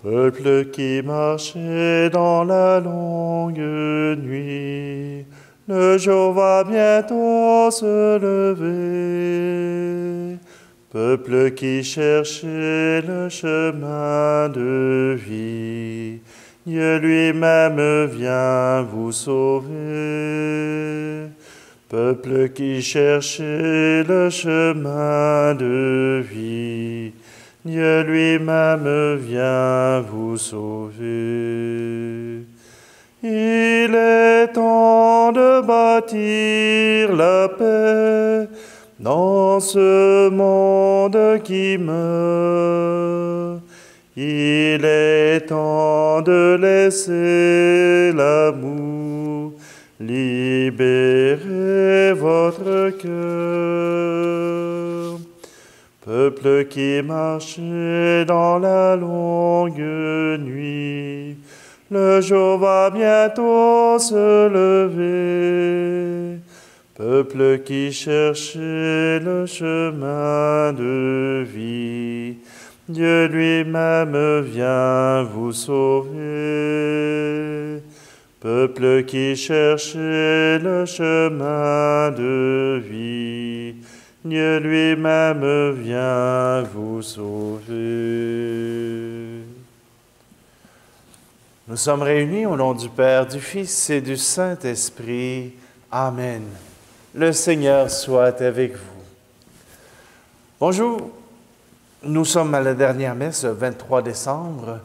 Peuple qui marchait dans la longue nuit, le jour va bientôt se lever. Peuple qui cherchait le chemin de vie, Dieu lui-même vient vous sauver. Peuple qui cherchait le chemin de vie, Dieu lui-même vient vous sauver. Il est temps de bâtir la paix dans ce monde qui meurt. Il est temps de laisser l'amour libérer votre cœur. Peuple qui marchez dans la longue nuit, le jour va bientôt se lever. Peuple qui cherchez le chemin de vie, Dieu lui-même vient vous sauver. Peuple qui cherchez le chemin de vie, Dieu lui-même vient vous sauver. Nous sommes réunis au nom du Père, du Fils et du Saint-Esprit. Amen. Le Seigneur soit avec vous. Bonjour. Nous sommes à la dernière messe, le 23 décembre,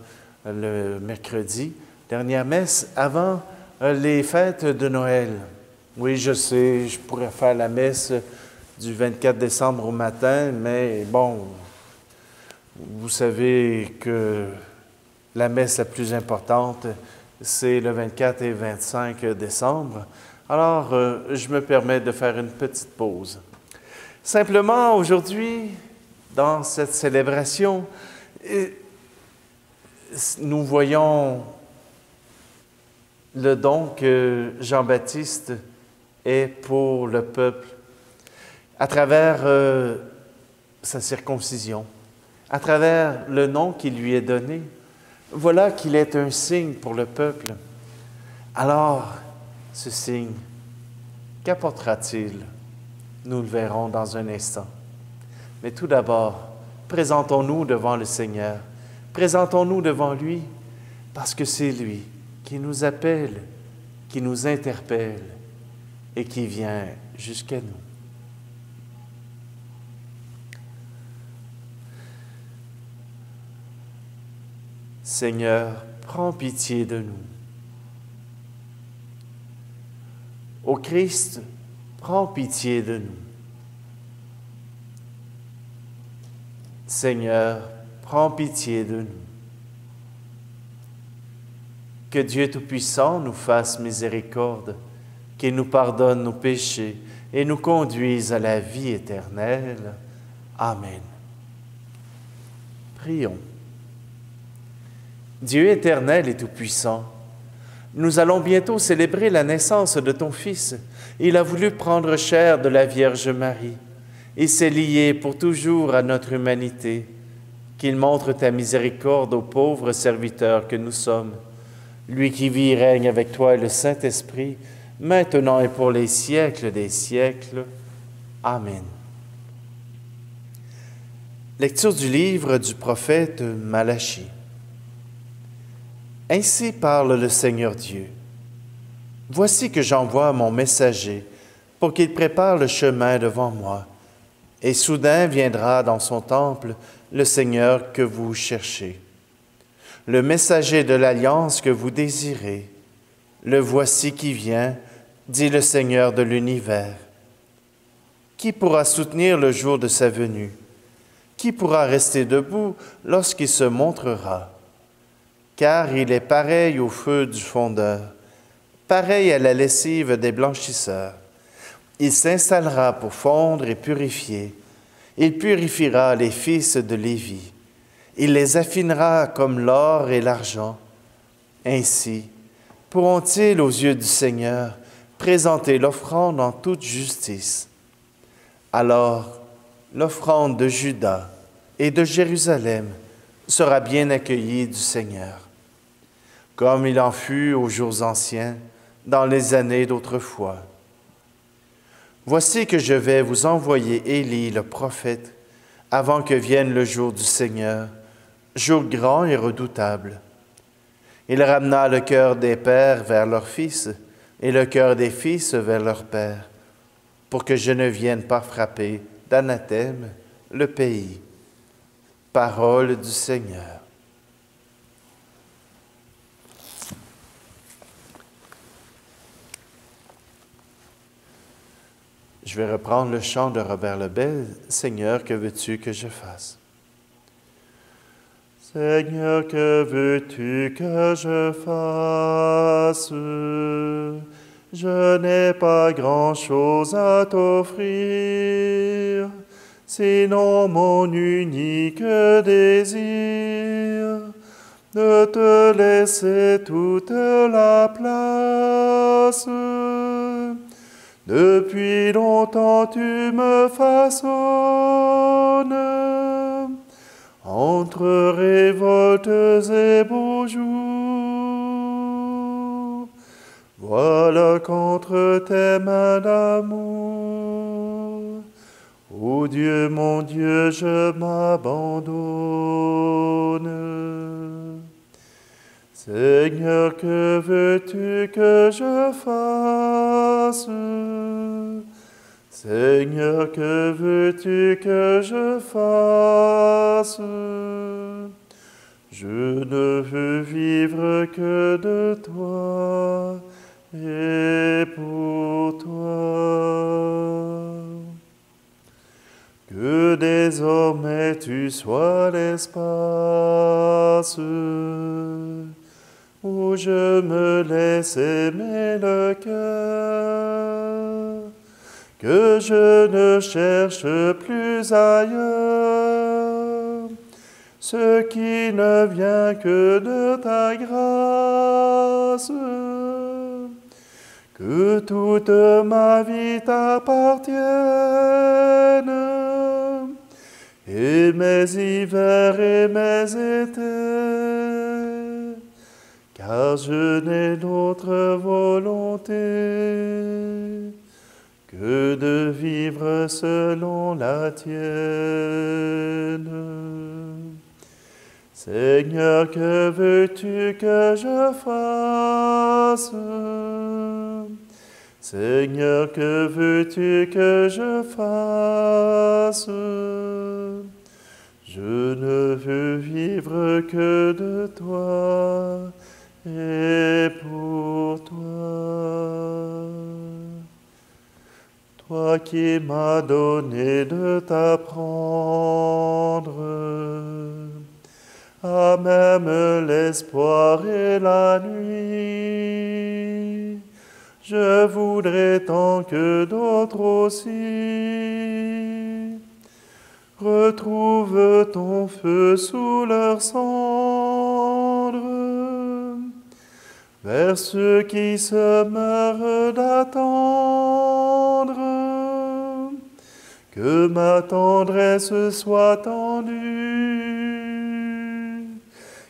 le mercredi. Dernière messe avant les fêtes de Noël. Oui, je sais, je pourrais faire la messe du 24 décembre au matin, mais bon, vous savez que la messe la plus importante, c'est le 24 et 25 décembre. Alors, je me permets de faire une petite pause. Simplement, aujourd'hui, dans cette célébration, nous voyons le don que Jean-Baptiste est pour le peuple à travers sa circoncision, à travers le nom qui lui est donné. Voilà qu'il est un signe pour le peuple. Alors, ce signe, qu'apportera-t-il? Nous le verrons dans un instant. Mais tout d'abord, présentons-nous devant le Seigneur. Présentons-nous devant lui, parce que c'est lui qui nous appelle, qui nous interpelle et qui vient jusqu'à nous. Seigneur, prends pitié de nous. Ô Christ, prends pitié de nous. Seigneur, prends pitié de nous. Que Dieu Tout-Puissant nous fasse miséricorde, qu'il nous pardonne nos péchés et nous conduise à la vie éternelle. Amen. Prions. Dieu éternel et Tout-Puissant, nous allons bientôt célébrer la naissance de ton Fils. Il a voulu prendre chair de la Vierge Marie et s'est lié pour toujours à notre humanité. Qu'il montre ta miséricorde aux pauvres serviteurs que nous sommes. Lui qui vit et règne avec toi et le Saint-Esprit, maintenant et pour les siècles des siècles. Amen. Lecture du livre du prophète Malachie. Ainsi parle le Seigneur Dieu. Voici que j'envoie mon messager pour qu'il prépare le chemin devant moi. Et soudain viendra dans son temple le Seigneur que vous cherchez. Le messager de l'alliance que vous désirez. Le voici qui vient, dit le Seigneur de l'univers. Qui pourra soutenir le jour de sa venue? Qui pourra rester debout lorsqu'il se montrera? Car il est pareil au feu du fondeur, pareil à la lessive des blanchisseurs. Il s'installera pour fondre et purifier. Il purifiera les fils de Lévi. Il les affinera comme l'or et l'argent. Ainsi, pourront-ils, aux yeux du Seigneur, présenter l'offrande en toute justice. Alors, l'offrande de Juda et de Jérusalem sera bien accueilli du Seigneur, comme il en fut aux jours anciens, dans les années d'autrefois. Voici que je vais vous envoyer Élie le prophète, avant que vienne le jour du Seigneur, jour grand et redoutable. Il ramena le cœur des pères vers leurs fils et le cœur des fils vers leurs pères, pour que je ne vienne pas frapper d'anathème le pays. Parole du Seigneur. Je vais reprendre le chant de Robert Lebel. Seigneur, que veux-tu que je fasse? Seigneur, que veux-tu que je fasse? Je n'ai pas grand-chose à t'offrir, sinon mon unique désir, de te laisser toute la place. Depuis longtemps tu me façonnes, entre révoltes et beaux jours. Voilà qu'entre tes mains d'amour, ô Dieu, mon Dieu, je m'abandonne. Seigneur, que veux-tu que je fasse? Seigneur, que veux-tu que je fasse? Je ne veux vivre que de toi et pour toi. Que désormais tu sois l'espace où je me laisse aimer le cœur, que je ne cherche plus ailleurs ce qui ne vient que de ta grâce, que toute ma vie t'appartienne, et mes hivers et mes étés, car je n'ai d'autre volonté que de vivre selon la tienne. Seigneur, que veux-tu que je fasse? Seigneur, que veux-tu que je fasse? Je ne veux vivre que de toi et pour toi. Toi qui m'as donné de t'apprendre à même l'espoir et la nuit, je voudrais tant que d'autres aussi retrouvent ton feu sous leurs cendres, vers ceux qui se meurent d'attendre, que ma tendresse soit tendue,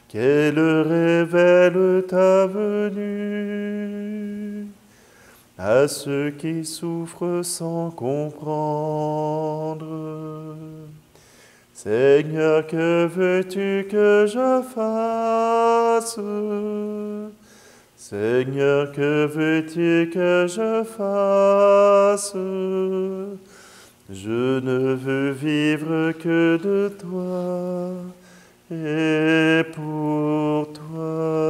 qu'elle révèle ta venue à ceux qui souffrent sans comprendre. Seigneur, que veux-tu que je fasse? Seigneur, que veux-tu que je fasse? Je ne veux vivre que de toi et pour toi.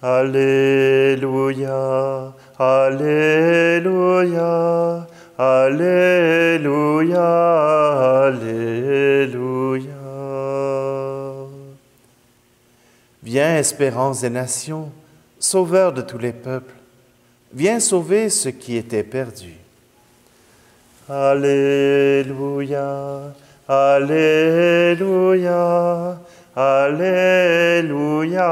Alléluia, Alléluia, Alléluia, Alléluia. Viens, espérance des nations, Sauveur de tous les peuples, viens sauver ce qui était perdu. Alléluia, Alléluia, Alléluia,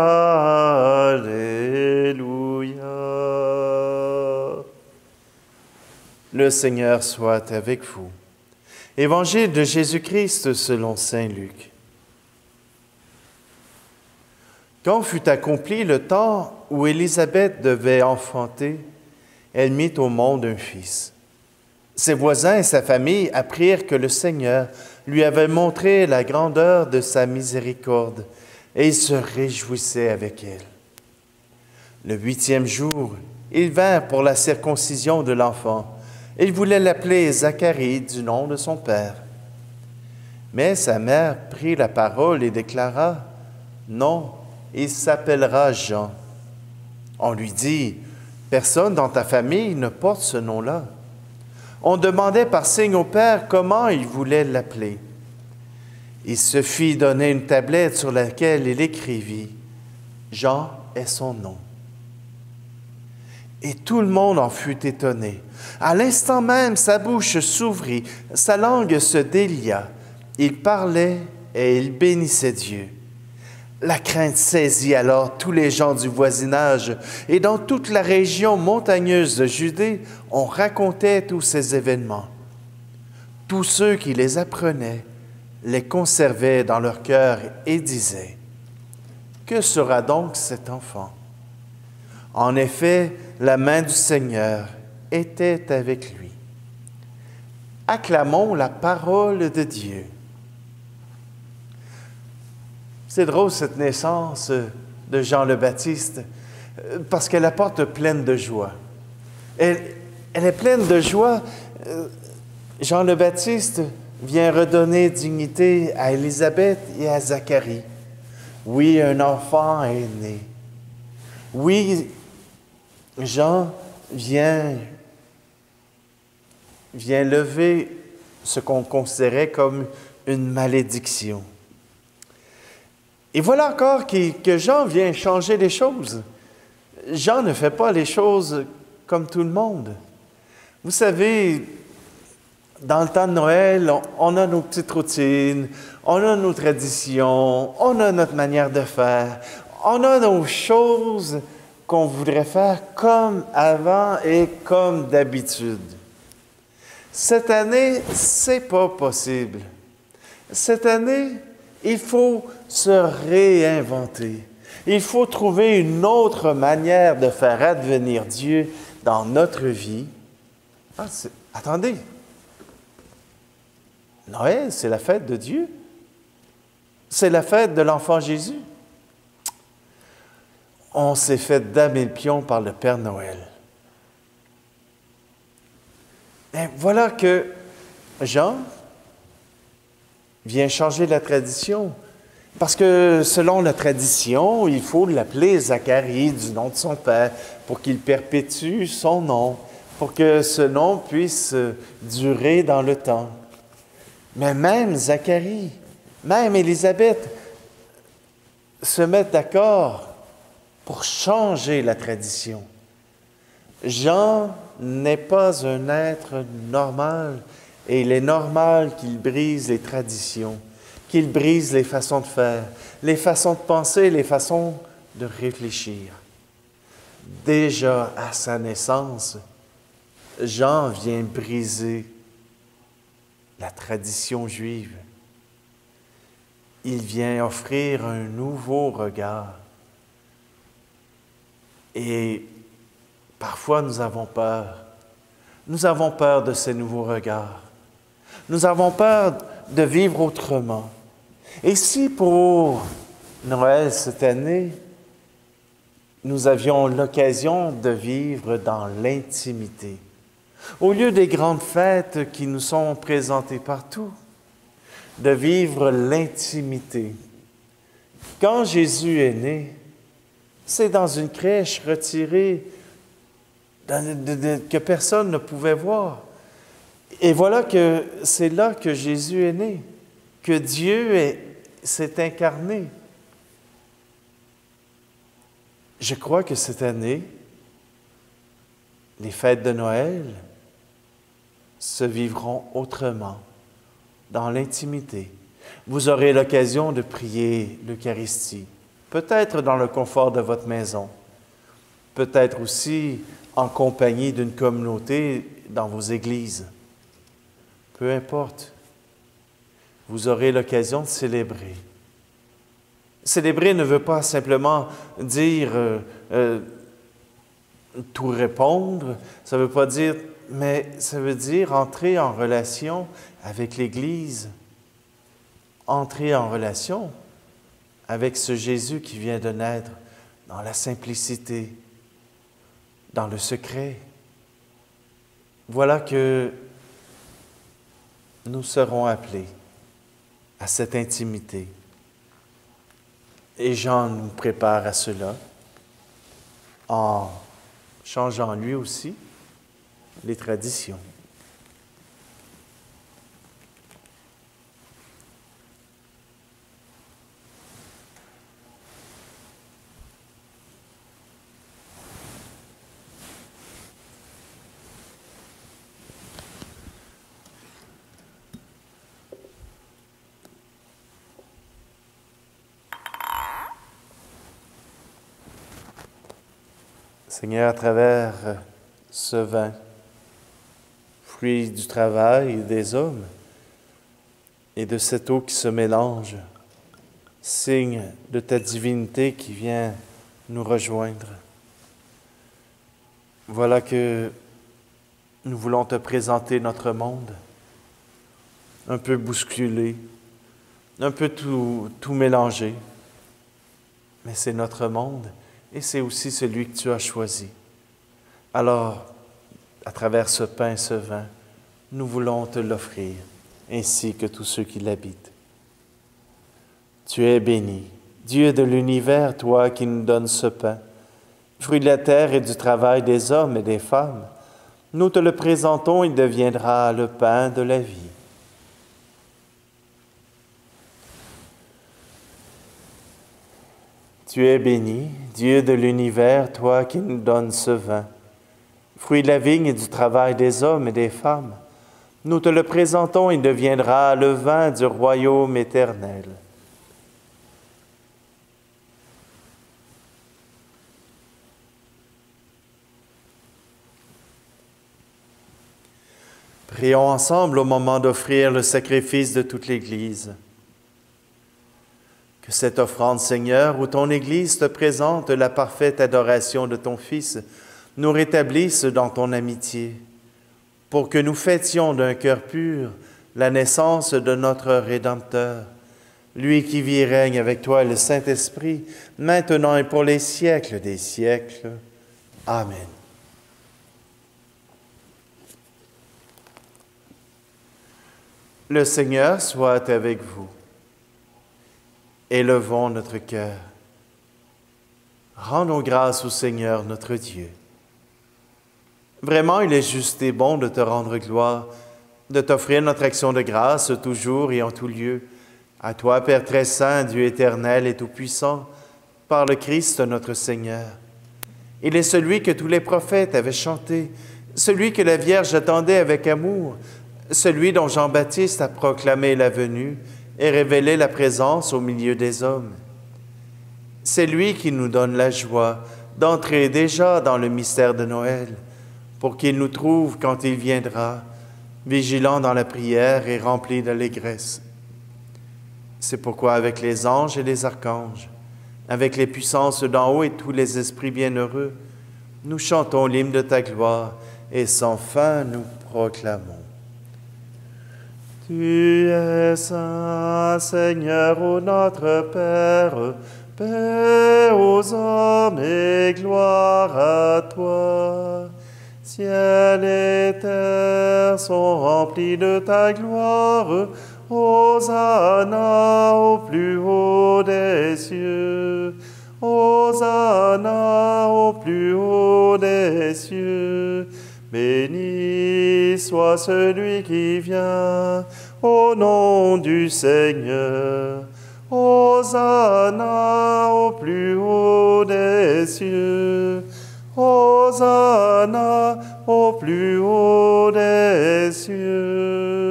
Alléluia. Le Seigneur soit avec vous. Évangile de Jésus-Christ selon saint Luc. Quand fut accompli le temps où Élisabeth devait enfanter, elle mit au monde un fils. Ses voisins et sa famille apprirent que le Seigneur lui avait montré la grandeur de sa miséricorde, et ils se réjouissaient avec elle. Le 8e jour, ils vinrent pour la circoncision de l'enfant. Ils voulaient l'appeler Zacharie du nom de son père. Mais sa mère prit la parole et déclara, « Non, il s'appellera Jean. » On lui dit, « Personne dans ta famille ne porte ce nom-là. » On demandait par signe au père comment il voulait l'appeler. Il se fit donner une tablette sur laquelle il écrivit, « Jean est son nom. » Et tout le monde en fut étonné. À l'instant même, sa bouche s'ouvrit, sa langue se délia. Il parlait et il bénissait Dieu. La crainte saisit alors tous les gens du voisinage, et dans toute la région montagneuse de Judée, on racontait tous ces événements. Tous ceux qui les apprenaient les conservaient dans leur cœur et disaient, « Que sera donc cet enfant? » En effet, la main du Seigneur était avec lui. Acclamons la parole de Dieu. C'est drôle cette naissance de Jean le Baptiste, parce qu'elle apporte pleine de joie. Elle est pleine de joie. Jean le Baptiste vient redonner dignité à Élisabeth et à Zacharie. Oui, un enfant est né. Oui, Jean vient lever ce qu'on considérait comme une malédiction. Et voilà encore que Jean vient changer les choses. Jean ne fait pas les choses comme tout le monde. Vous savez, dans le temps de Noël, on a nos petites routines, on a nos traditions, on a notre manière de faire, on a nos choses qu'on voudrait faire comme avant et comme d'habitude. Cette année, c'est pas possible. Cette année, il faut se réinventer. Il faut trouver une autre manière de faire advenir Dieu dans notre vie. Attendez, Noël, c'est la fête de Dieu. C'est la fête de l'enfant Jésus. On s'est fait damer le pion par le Père Noël. Et voilà que Jean vient changer la tradition. Parce que selon la tradition, il faut l'appeler Zacharie du nom de son père pour qu'il perpétue son nom, pour que ce nom puisse durer dans le temps. Mais même Zacharie, même Élisabeth se mettent d'accord pour changer la tradition. Jean n'est pas un être normal et il est normal qu'il brise les traditions, qu'il brise les façons de faire, les façons de penser, les façons de réfléchir. Déjà à sa naissance, Jean vient briser la tradition juive. Il vient offrir un nouveau regard. Et parfois, nous avons peur. Nous avons peur de ces nouveaux regards. Nous avons peur de vivre autrement. Et si pour Noël cette année, nous avions l'occasion de vivre dans l'intimité, au lieu des grandes fêtes qui nous sont présentées partout, de vivre l'intimité. Quand Jésus est né, c'est dans une crèche retirée que personne ne pouvait voir. Et voilà que c'est là que Jésus est né, que Dieu s'est incarné. Je crois que cette année, les fêtes de Noël se vivront autrement, dans l'intimité. Vous aurez l'occasion de prier l'Eucharistie, peut-être dans le confort de votre maison, peut-être aussi en compagnie d'une communauté dans vos églises. Peu importe, vous aurez l'occasion de célébrer. Célébrer ne veut pas simplement dire tout répondre, ça ne veut pas dire, mais ça veut dire entrer en relation avec l'Église, entrer en relation avec ce Jésus qui vient de naître dans la simplicité, dans le secret. Voilà que nous serons appelés à cette intimité. Et Jean nous prépare à cela en changeant lui aussi les traditions. Seigneur, à travers ce vin, fruit du travail des hommes et de cette eau qui se mélange, signe de ta divinité qui vient nous rejoindre. Voilà que nous voulons te présenter notre monde, un peu bousculé, un peu tout mélangé, mais c'est notre monde. Et c'est aussi celui que tu as choisi. Alors, à travers ce pain et ce vin, nous voulons te l'offrir, ainsi que tous ceux qui l'habitent. Tu es béni, Dieu de l'univers, toi qui nous donnes ce pain, fruit de la terre et du travail des hommes et des femmes. Nous te le présentons, il deviendra le pain de la vie. Tu es béni, Dieu de l'univers, toi qui nous donnes ce vin, fruit de la vigne et du travail des hommes et des femmes. Nous te le présentons, il deviendra le vin du royaume éternel. Prions ensemble au moment d'offrir le sacrifice de toute l'Église. Que cette offrande, Seigneur, où ton Église te présente la parfaite adoration de ton Fils, nous rétablisse dans ton amitié, pour que nous fêtions d'un cœur pur la naissance de notre Rédempteur, lui qui vit et règne avec toi et le Saint-Esprit, maintenant et pour les siècles des siècles. Amen. Le Seigneur soit avec vous. Élevons notre cœur. Rendons grâce au Seigneur notre Dieu. Vraiment, il est juste et bon de te rendre gloire, de t'offrir notre action de grâce toujours et en tout lieu. À toi, Père très saint, Dieu éternel et tout-puissant, par le Christ notre Seigneur. Il est celui que tous les prophètes avaient chanté, celui que la Vierge attendait avec amour, celui dont Jean-Baptiste a proclamé la venue et révélé la présence au milieu des hommes. C'est lui qui nous donne la joie d'entrer déjà dans le mystère de Noël, pour qu'il nous trouve quand il viendra, vigilants dans la prière et remplis d'allégresse. C'est pourquoi avec les anges et les archanges, avec les puissances d'en haut et tous les esprits bienheureux, nous chantons l'hymne de ta gloire et sans fin nous proclamons. Tu es saint, Seigneur, ô notre Père, paix aux hommes et gloire à toi. Ciel et terre sont remplis de ta gloire, Hosanna au plus haut des cieux. Hosanna au plus haut des cieux. Béni soit celui qui vient au nom du Seigneur. Hosanna au plus haut des cieux. Hosanna au plus haut des cieux.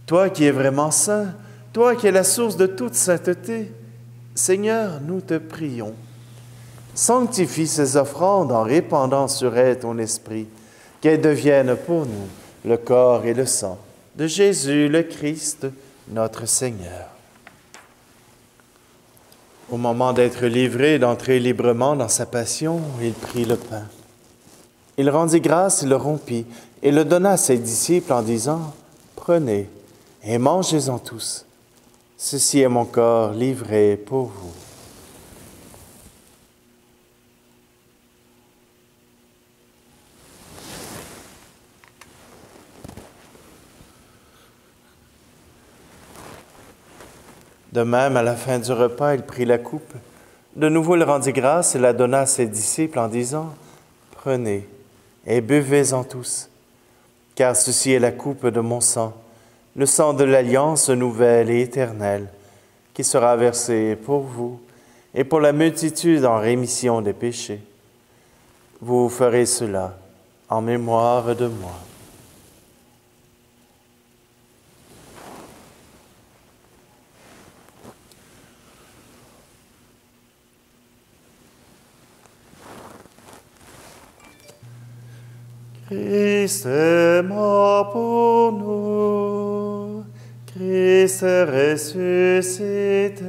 Toi qui es vraiment saint, toi qui es la source de toute sainteté, Seigneur, nous te prions. Sanctifie ces offrandes en répandant sur elles ton esprit, qu'elles deviennent pour nous le corps et le sang de Jésus le Christ, notre Seigneur. Au moment d'être livré et d'entrer librement dans sa passion, il prit le pain. Il rendit grâce, il le rompit et le donna à ses disciples en disant, « Prenez et mangez-en tous. Ceci est mon corps livré pour vous. » De même, à la fin du repas, il prit la coupe. De nouveau, il rendit grâce et la donna à ses disciples en disant, « Prenez et buvez-en tous, car ceci est la coupe de mon sang, le sang de l'alliance nouvelle et éternelle, qui sera versé pour vous et pour la multitude en rémission des péchés. Vous ferez cela en mémoire de moi. » Christ est mort pour nous, Christ est ressuscité,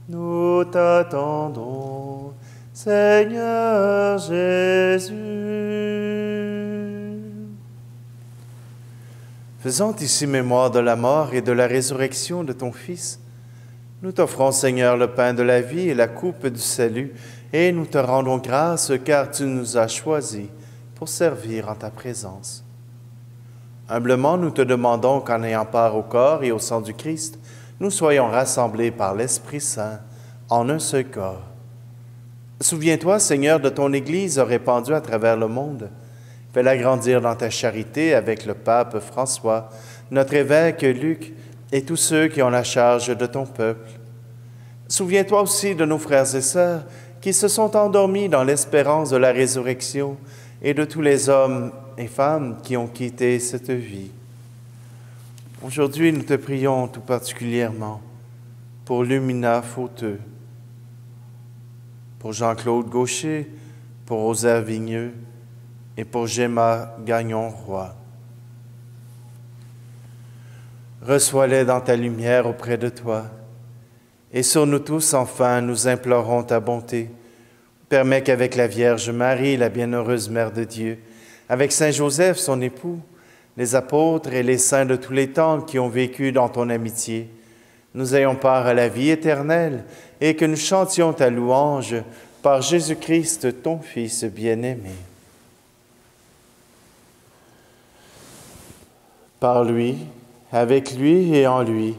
nous t'attendons, Seigneur Jésus. Faisant ici mémoire de la mort et de la résurrection de ton Fils, nous t'offrons, Seigneur, le pain de la vie et la coupe du salut, et nous te rendons grâce car tu nous as choisis pour servir en ta présence. Humblement, nous te demandons qu'en ayant part au corps et au sang du Christ, nous soyons rassemblés par l'Esprit Saint en un seul corps. Souviens-toi, Seigneur, de ton Église répandue à travers le monde. Fais-la grandir dans ta charité avec le pape François, notre évêque Luc et tous ceux qui ont la charge de ton peuple. Souviens-toi aussi de nos frères et sœurs qui se sont endormis dans l'espérance de la résurrection et de tous les hommes et femmes qui ont quitté cette vie. Aujourd'hui, nous te prions tout particulièrement pour Lumina Fauteux, pour Jean-Claude Gaucher, pour Rosaire Vigneux et pour Gemma Gagnon-Roy. Reçois-les dans ta lumière auprès de toi, et sur nous tous, enfin, nous implorons ta bonté. Permets qu'avec la Vierge Marie, la bienheureuse Mère de Dieu, avec Saint Joseph, son époux, les apôtres et les saints de tous les temps qui ont vécu dans ton amitié, nous ayons part à la vie éternelle et que nous chantions ta louange par Jésus-Christ, ton Fils bien-aimé. Par lui, avec lui et en lui,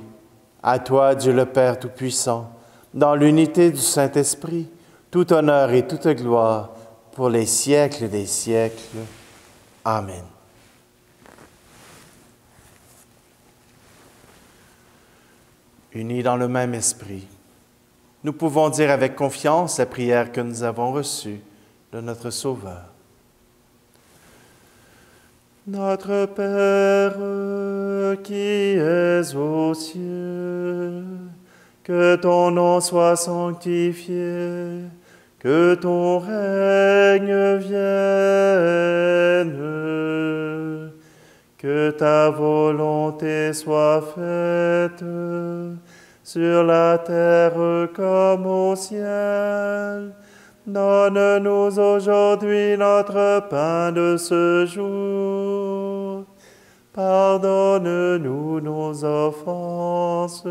à toi, Dieu le Père Tout-Puissant, dans l'unité du Saint-Esprit, tout honneur et toute gloire pour les siècles des siècles. Amen. Unis dans le même esprit, nous pouvons dire avec confiance la prière que nous avons reçue de notre Sauveur. Notre Père qui es aux cieux, que ton nom soit sanctifié, que ton règne vienne, que ta volonté soit faite sur la terre comme au ciel. Donne-nous aujourd'hui notre pain de ce jour. Pardonne-nous nos offenses,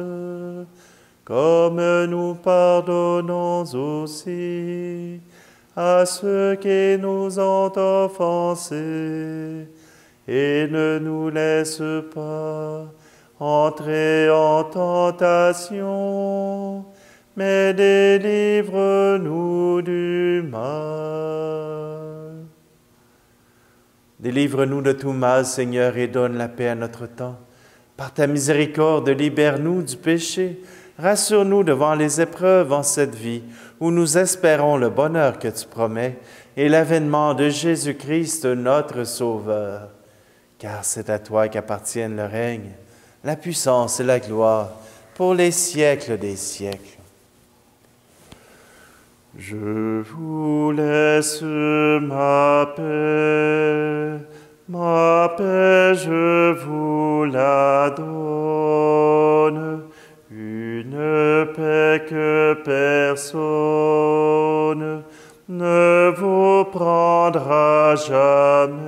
comme nous pardonnons aussi à ceux qui nous ont offensés. Et ne nous laisse pas entrer en tentation, mais délivre-nous du mal. Délivre-nous de tout mal, Seigneur, et donne la paix à notre temps. Par ta miséricorde, libère-nous du péché. Rassure-nous devant les épreuves en cette vie, où nous espérons le bonheur que tu promets et l'avènement de Jésus-Christ, notre Sauveur. Car c'est à toi qu'appartiennent le règne, la puissance et la gloire pour les siècles des siècles. Je vous laisse ma paix je vous la donne, une paix que personne ne vous prendra jamais.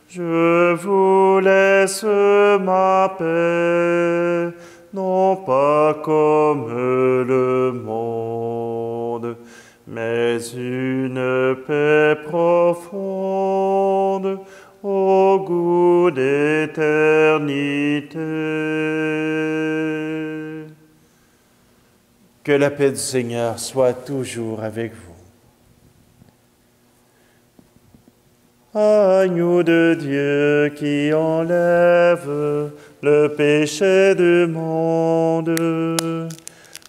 Je vous laisse ma paix, non pas comme le monde, mais une paix profonde au goût d'éternité. Que la paix du Seigneur soit toujours avec vous. Agneau de Dieu qui enlève le péché du monde,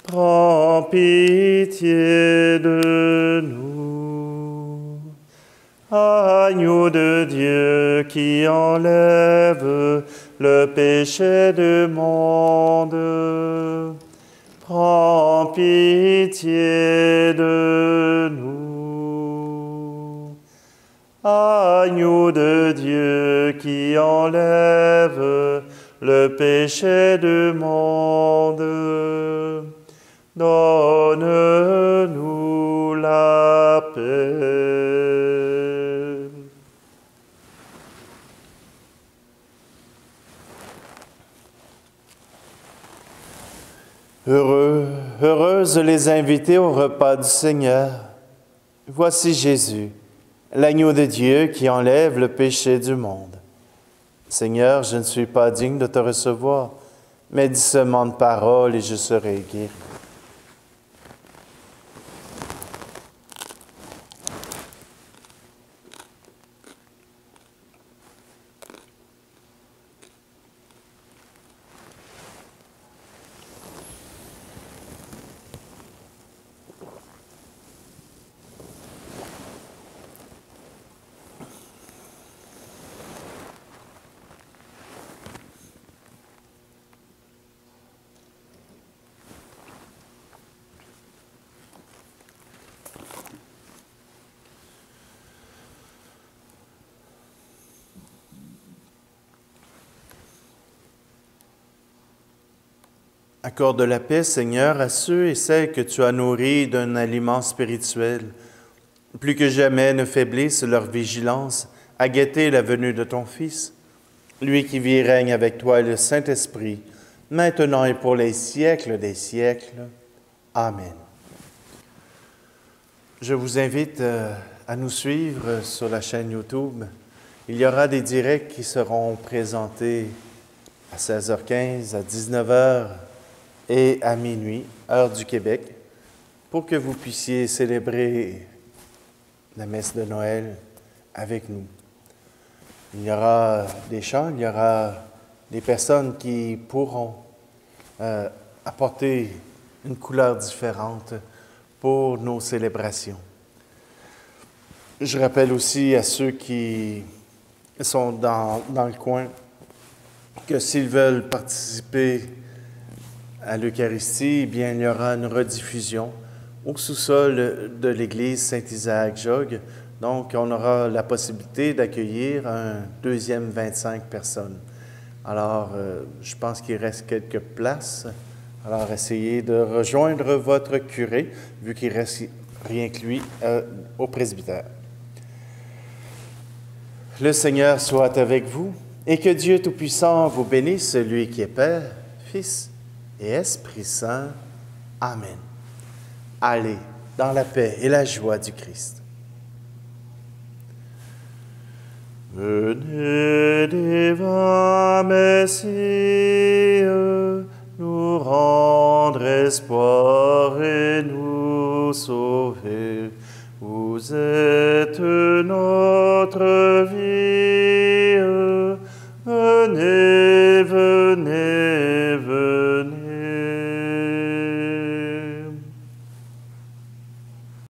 prends pitié de nous. Agneau de Dieu qui enlève le péché du monde, prends pitié de nous. Agneau de Dieu qui enlève le péché du monde, donne-nous la paix. Heureuses les invités au repas du Seigneur. Voici Jésus, l'agneau de Dieu qui enlève le péché du monde. Seigneur, je ne suis pas digne de te recevoir, mais dis seulement de parole et je serai guéri. Accorde la paix, Seigneur, à ceux et celles que tu as nourris d'un aliment spirituel. Plus que jamais ne faiblisse leur vigilance à guetter la venue de ton Fils, lui qui vit et règne avec toi et le Saint-Esprit, maintenant et pour les siècles des siècles. Amen. Je vous invite à nous suivre sur la chaîne YouTube. Il y aura des directs qui seront présentés à 16h15, à 19h, et à minuit, heure du Québec, pour que vous puissiez célébrer la messe de Noël avec nous. Il y aura des chants, il y aura des personnes qui pourront apporter une couleur différente pour nos célébrations. Je rappelle aussi à ceux qui sont dans le coin que s'ils veulent participer à l'Eucharistie, eh bien, il y aura une rediffusion au sous-sol de l'église Saint-Isaac-Jogues. Donc, on aura la possibilité d'accueillir un deuxième 25 personnes. Alors, je pense qu'il reste quelques places. Alors, essayez de rejoindre votre curé, vu qu'il reste rien que lui au presbytère. Le Seigneur soit avec vous et que Dieu Tout-Puissant vous bénisse, celui qui est Père, Fils et Esprit Saint. Amen. Allez dans la paix et la joie du Christ. Venez, divin Messie, nous rendre espoir et nous sauver. Vous êtes notre vie, venez